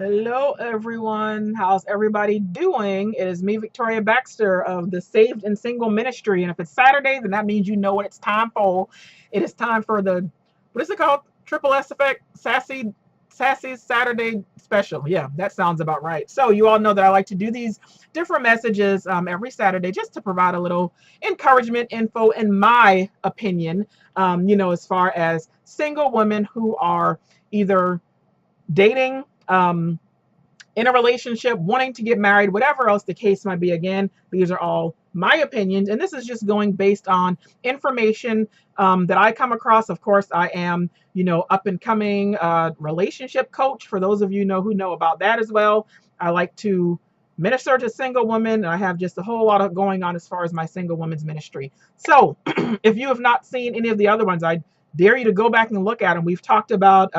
Hello, everyone. How's everybody doing? It is me, Victoria Baxter of the Saved and Single Ministry. And if it's Saturday, then that means you know what it's time for. It is time for the, what is it called? Triple S Effect Sassy Saturday Special. Yeah, that sounds about right. So you all know that I like to do these different messages every Saturday just to provide a little encouragement, info, in my opinion, as far as single women who are either dating, in a relationship, wanting to get married, whatever else the case might be. Again, these are all my opinions, and this is just going based on information that I come across. Of course, I am, up and coming relationship coach. For those of you know who know about that as well, I like to minister to single women. I have just a whole lot of going on as far as my single women's ministry. So, if you have not seen any of the other ones, I dare you to go back and look at them. We've talked about.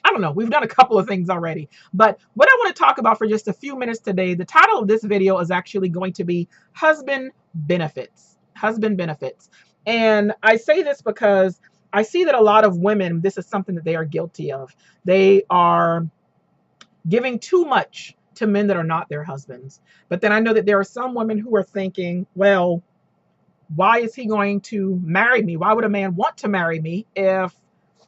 I don't know. We've done a couple of things already. But what I want to talk about for just a few minutes today, the title of this video is actually going to be Husband Benefits. Husband Benefits. And I say this because I see that a lot of women, this is something that they are guilty of. They are giving too much to men that are not their husbands. But then I know that there are some women who are thinking, well, why is he going to marry me? Why would a man want to marry me if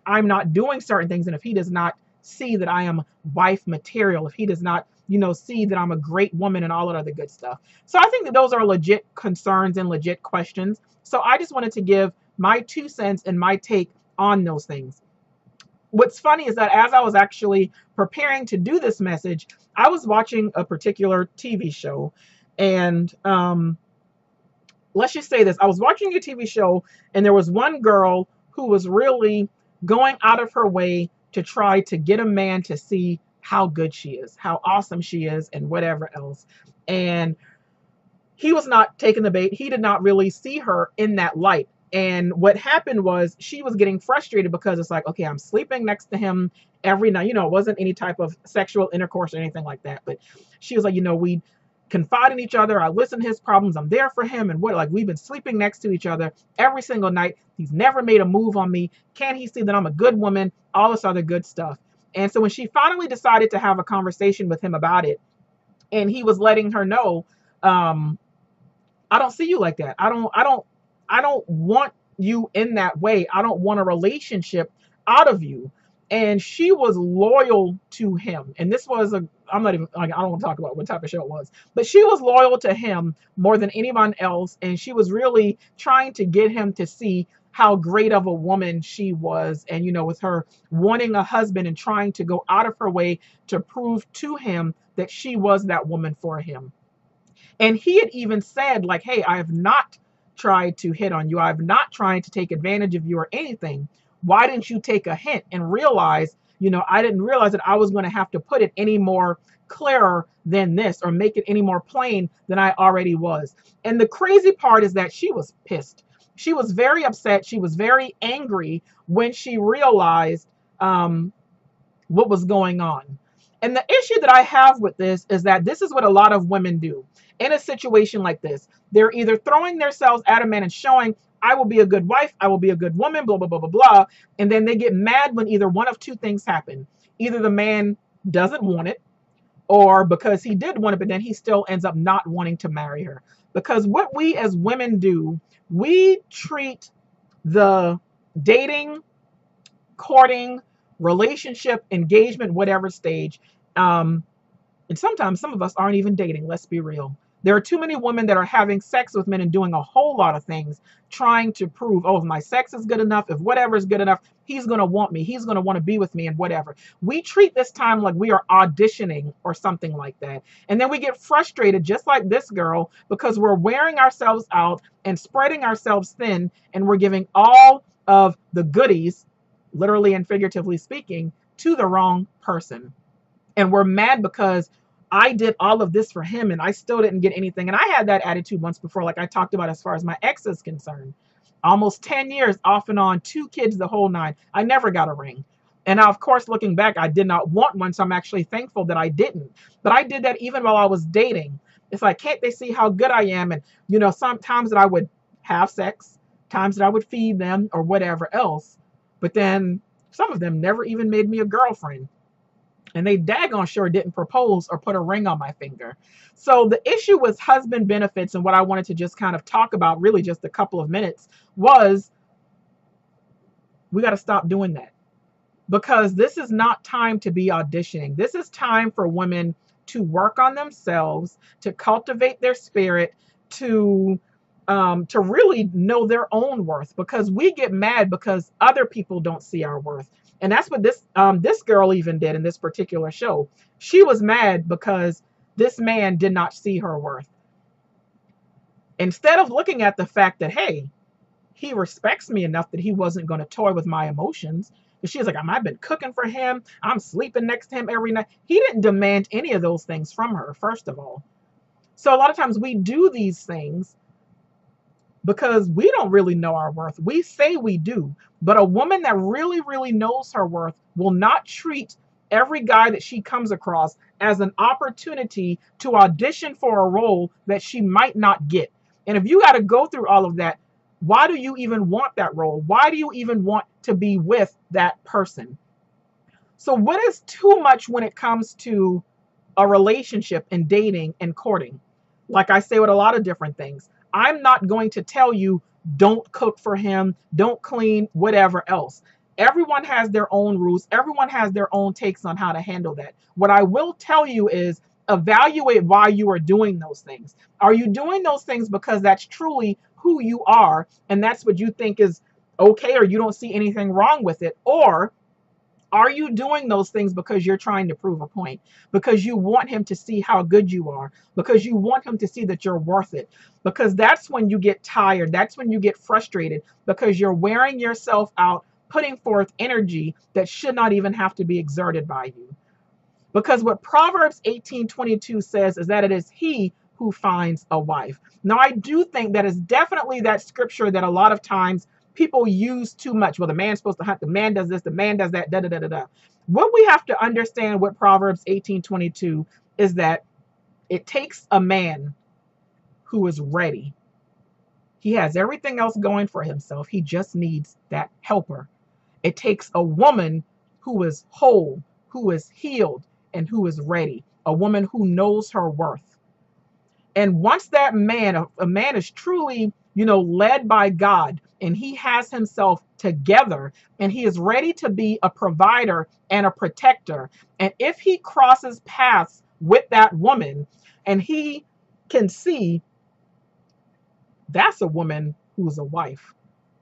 I'm not doing certain things, and if he does not see that I am wife material, if he does not, see that I'm a great woman and all that other good stuff. So I think that those are legit concerns and legit questions. So I just wanted to give my 2 cents and my take on those things. What's funny is that as I was actually preparing to do this message, I was watching a particular TV show, and let's just say this. I was watching a TV show, and there was one girl who was really going out of her way to try to get a man to see how good she is, how awesome she is, and whatever else. And he was not taking the bait. He did not really see her in that light. And what happened was she was getting frustrated because it's like, okay, I'm sleeping next to him every night. It wasn't any type of sexual intercourse or anything like that. But she was like, we confide in each other. I listen to his problems. I'm there for him. And we've been sleeping next to each other every single night. He's never made a move on me. Can he see that I'm a good woman? All this other good stuff. And so when she finally decided to have a conversation with him about it, and he was letting her know, I don't see you like that. I don't want you in that way. I don't want a relationship out of you. And she was loyal to him. And this was I'm not even like, I don't want to talk about what type of show it was, but she was loyal to him more than anyone else. And she was really trying to get him to see how great of a woman she was. And, with her wanting a husband and trying to go out of her way to prove to him that she was that woman for him. And he had even said, like, hey, I have not tried to hit on you. I've not tried to take advantage of you or anything. Why didn't you take a hint and realize, I didn't realize that I was going to have to put it any more clearer than this, or make it any more plain than I already was. And the crazy part is that she was pissed. She was very upset. She was very angry when she realized what was going on. And the issue that I have with this is that this is what a lot of women do in a situation like this. They're either throwing themselves at a man and showing, I will be a good wife, I will be a good woman, blah, blah, blah, blah, blah. And then they get mad when either one of two things happen. Either the man doesn't want it, or because he did want it, but then he still ends up not wanting to marry her. Because what we as women do, we treat the dating, courting, relationship, engagement, whatever stage. And sometimes some of us aren't even dating, let's be real. There are too many women that are having sex with men and doing a whole lot of things, trying to prove, oh, if my sex is good enough, if whatever is good enough, he's going to want me, he's going to want to be with me, and whatever. We treat this time like we are auditioning or something like that. And then we get frustrated, just like this girl, because we're wearing ourselves out and spreading ourselves thin, and we're giving all of the goodies, literally and figuratively speaking, to the wrong person. And we're mad because I did all of this for him and I still didn't get anything. And I had that attitude once before, like I talked about as far as my ex is concerned. Almost 10 years off and on, 2 kids, the whole nine. I never got a ring. And now, of course, looking back, I did not want one. So I'm actually thankful that I didn't. But I did that even while I was dating. It's like, can't they see how good I am? And, sometimes that I would have sex, times that I would feed them or whatever else. But then some of them never even made me a girlfriend. And they daggone sure didn't propose or put a ring on my finger. So the issue with husband benefits, and what I wanted to just kind of talk about, really just a couple of minutes, was we got to stop doing that, because this is not time to be auditioning. This is time for women to work on themselves, to cultivate their spirit, to really know their own worth, because we get mad because other people don't see our worth. And that's what this girl even did in this particular show. She was mad because this man did not see her worth. Instead of looking at the fact that, hey, he respects me enough that he wasn't going to toy with my emotions. She was like, I've been cooking for him. I'm sleeping next to him every night. He didn't demand any of those things from her, first of all. So a lot of times we do these things because we don't really know our worth. We say we do, but a woman that really, really knows her worth will not treat every guy that she comes across as an opportunity to audition for a role that she might not get. And if you got to go through all of that, why do you even want that role? Why do you even want to be with that person? So what is too much when it comes to a relationship and dating and courting? Like I say with a lot of different things, I'm not going to tell you, don't cook for him, don't clean, whatever else. Everyone has their own rules. Everyone has their own takes on how to handle that. What I will tell you is evaluate why you are doing those things. Are you doing those things because that's truly who you are and that's what you think is okay, or you don't see anything wrong with it? Or are you doing those things because you're trying to prove a point, because you want him to see how good you are, because you want him to see that you're worth it? Because that's when you get tired. That's when you get frustrated, because you're wearing yourself out, putting forth energy that should not even have to be exerted by you. Because what Proverbs 18:22 says is that it is he who finds a wife. Now, I do think that is definitely that scripture that a lot of times people use too much. Well, the man's supposed to hunt, the man does this, the man does that, da da da da da. What we have to understand with Proverbs 18:22 is that it takes a man who is ready. He has everything else going for himself. He just needs that helper. It takes a woman who is whole, who is healed, and who is ready. A woman who knows her worth. And once that man, a man is truly, led by God, and he has himself together, and he is ready to be a provider and a protector. And if he crosses paths with that woman and he can see that's a woman who's a wife,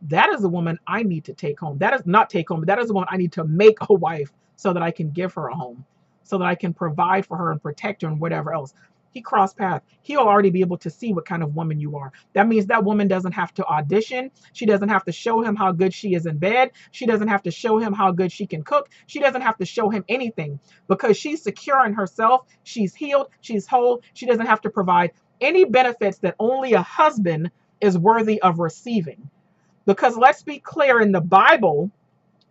that is a woman I need to take home. That is not take home, but that is a woman I need to make a wife so that I can give her a home, so that I can provide for her and protect her and whatever else. He crossed paths. He'll already be able to see what kind of woman you are. That means that woman doesn't have to audition. She doesn't have to show him how good she is in bed. She doesn't have to show him how good she can cook. She doesn't have to show him anything, because she's secure in herself. She's healed. She's whole. She doesn't have to provide any benefits that only a husband is worthy of receiving. Because let's be clear, in the Bible,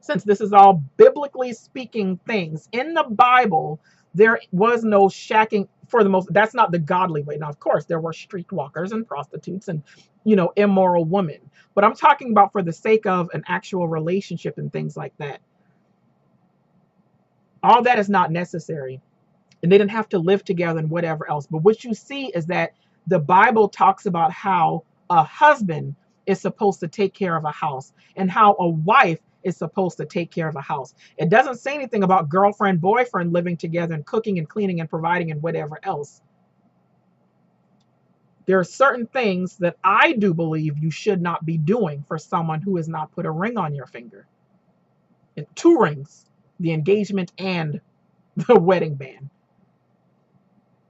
since this is all biblically speaking things, in the Bible, there was no shacking for the most. That's not the godly way. Now, of course, there were streetwalkers and prostitutes and, immoral women. But I'm talking about for the sake of an actual relationship and things like that. All that is not necessary. And they didn't have to live together and whatever else. But what you see is that the Bible talks about how a husband is supposed to take care of a house and how a wife is supposed to take care of a house. It doesn't say anything about girlfriend, boyfriend living together and cooking and cleaning and providing and whatever else. There are certain things that I do believe you should not be doing for someone who has not put a ring on your finger. And 2 rings, the engagement and the wedding band.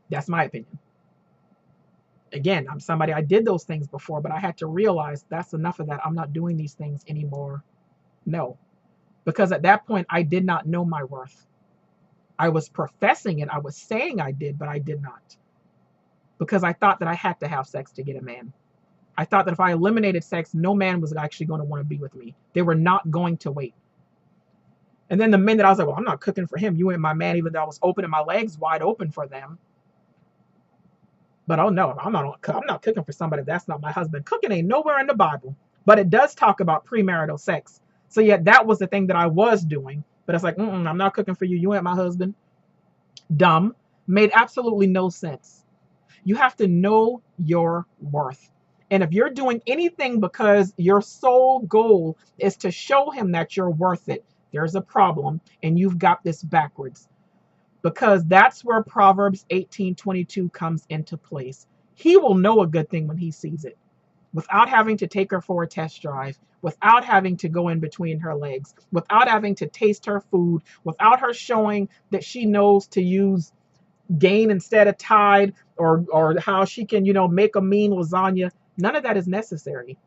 That's my opinion. Again, I'm somebody, I did those things before, but I had to realize that's enough of that. I'm not doing these things anymore. No, because at that point, I did not know my worth. I was professing it. I was saying I did, but I did not. Because I thought that I had to have sex to get a man. I thought that if I eliminated sex, no man was actually going to want to be with me. They were not going to wait. And then the minute I was like, well, I'm not cooking for him. You ain't my man, even though I was opening my legs wide open for them. But oh no, I'm not cooking for somebody that's not my husband. Cooking ain't nowhere in the Bible, but it does talk about premarital sex. So yeah, that was the thing that I was doing. But it's like, I'm not cooking for you. You ain't my husband. dumb, made absolutely no sense. You have to know your worth. And if you're doing anything because your sole goal is to show him that you're worth it, there's a problem, and you've got this backwards. Because that's where Proverbs 18:22 comes into place. He will know a good thing when he sees it, without having to take her for a test drive, without having to go in between her legs, without having to taste her food, without her showing that she knows to use Gain instead of Tide, or how she can, make a mean lasagna. None of that is necessary.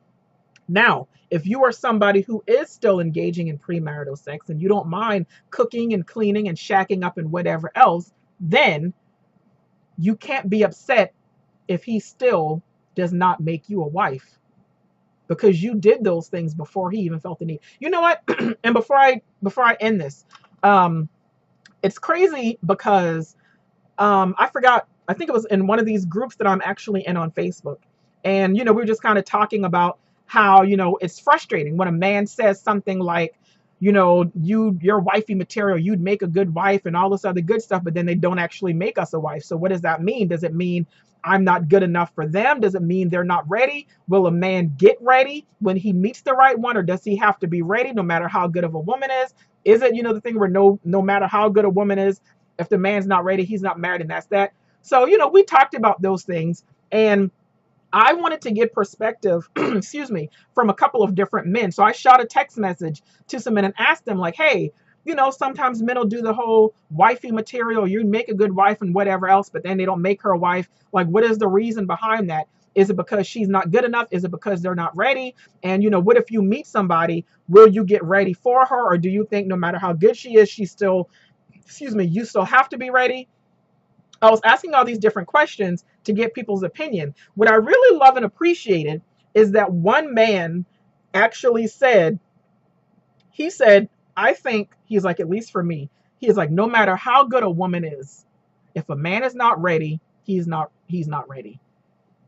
Now, if you are somebody who is still engaging in premarital sex and you don't mind cooking and cleaning and shacking up and whatever else, then you can't be upset if he still does not make you a wife, because you did those things before he even felt the need. You know what? And before I end this, it's crazy because I forgot, I think it was in one of these groups that I'm actually in on Facebook. And, we were just kind of talking about how, it's frustrating when a man says something like, you're wifey material, you'd make a good wife and all this other good stuff, but then they don't actually make us a wife. So what does that mean? Does it mean I'm not good enough for them? Does it mean they're not ready? Will a man get ready when he meets the right one, or does he have to be ready no matter how good of a woman is? Is it, the thing where no matter how good a woman is, if the man's not ready, he's not married, and that's that. So, we talked about those things, and I wanted to get perspective, excuse me, from a couple of different men. So I shot a text message to some men and asked them, like, hey, sometimes men will do the whole wifey material, you make a good wife and whatever else, but then they don't make her a wife. Like, what is the reason behind that? Is it because she's not good enough? Is it because they're not ready? And, what if you meet somebody, will you get ready for her? Or do you think no matter how good she is, she's still, you still have to be ready? I was asking all these different questions to get people's opinion. What I really love and appreciated is that one man actually said, I think, he's like, at least for me, he's like, no matter how good a woman is, if a man is not ready, he's not ready.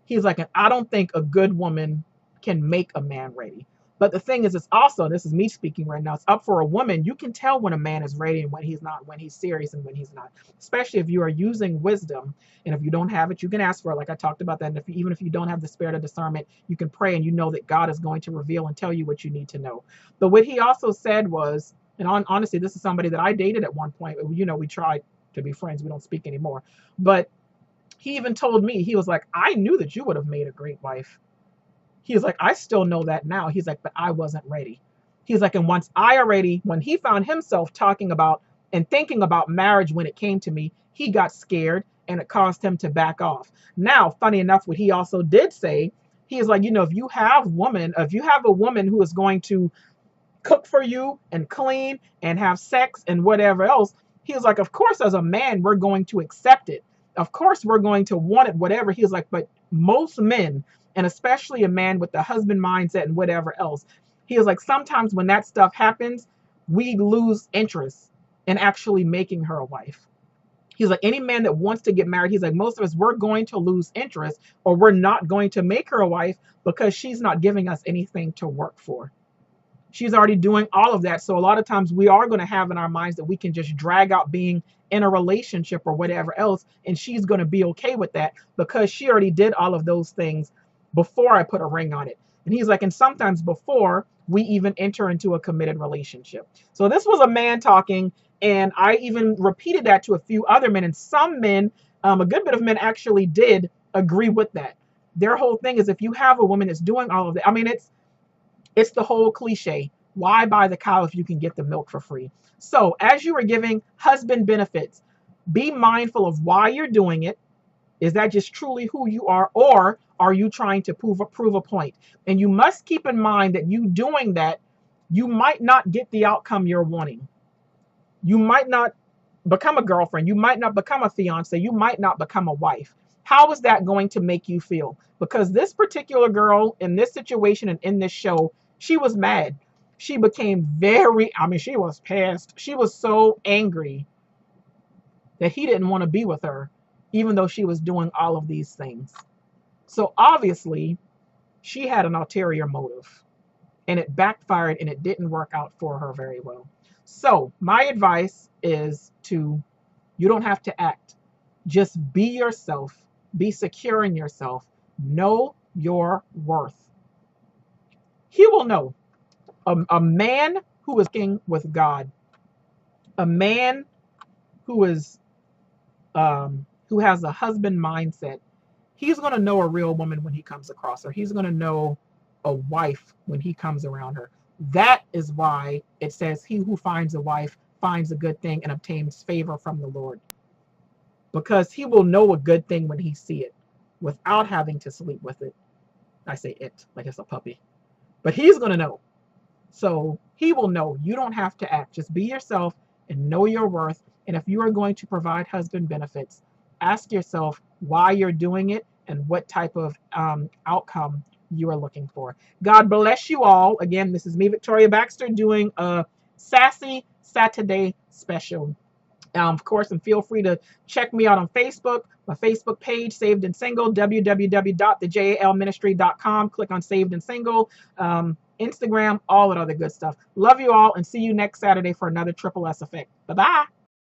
He's like, and I don't think a good woman can make a man ready. But the thing is, it's also, this is me speaking right now, it's up for a woman. You can tell when a man is ready and when he's not, when he's serious and when he's not, especially if you are using wisdom. And if you don't have it, you can ask for it. Like I talked about that. And even if you don't have the spirit of discernment, you can pray and you know that God is going to reveal and tell you what you need to know. But what he also said was, and honestly, this is somebody that I dated at one point. We tried to be friends. We don't speak anymore. But he even told me, he was like, I knew that you would have made a great wife. He's like, I still know that now. He's like, but I wasn't ready. He's like, and when he found himself talking about and thinking about marriage when it came to me, he got scared and it caused him to back off. Now, funny enough, what he also did say, he's like, if you have a woman who is going to cook for you and clean and have sex and whatever else, he was like, of course, as a man, we're going to accept it. Of course, we're going to want it, whatever. He was like, but most men, and especially a man with the husband mindset and whatever else, he was like, sometimes when that stuff happens, we lose interest in actually making her a wife. He's like, any man that wants to get married, he's like, most of us, we're going to lose interest, or we're not going to make her a wife because she's not giving us anything to work for. She's already doing all of that. So a lot of times we are going to have in our minds that we can just drag out being in a relationship or whatever else, and she's going to be okay with that because she already did all of those things before I put a ring on it. And he's like, and sometimes before we even enter into a committed relationship. So this was a man talking, and I even repeated that to a few other men, and some men, a good bit of men actually did agree with that. Their whole thing is, if you have a woman that's doing all of that, I mean, it's the whole cliche. Why buy the cow if you can get the milk for free? So as you are giving husband benefits, be mindful of why you're doing it. Is that just truly who you are, or are you trying to prove a point? And you must keep in mind that you doing that, you might not get the outcome you're wanting. You might not become a girlfriend. You might not become a fiance. You might not become a wife. How is that going to make you feel? Because this particular girl in this situation and in this show, she was mad. She became she was pissed. She was so angry that he didn't want to be with her, even though she was doing all of these things. So obviously, she had an ulterior motive, and it backfired and it didn't work out for her very well. So my advice is to You don't have to act. Just be yourself. Be secure in yourself. Know your worth. He will know. A man who is working with God, a man who is who has a husband mindset, he's going to know a real woman when he comes across her. He's going to know a wife when he comes around her. That is why it says, he who finds a wife finds a good thing and obtains favor from the Lord. Because he will know a good thing when he see it without having to sleep with it. I say it like it's a puppy. But he's going to know. So he will know. You don't have to act. Just be yourself and know your worth. And if you are going to provide husband benefits, ask yourself why you're doing it and what type of outcome you are looking for. God bless you all. Again, this is me, Victoria Baxter, doing a Sassy Saturday special. Of course, and feel free to check me out on Facebook, my Facebook page, Saved and Single, www.thejalministry.com. Click on Saved and Single, Instagram, all that other good stuff. Love you all and see you next Saturday for another Triple S Effect. Bye-bye.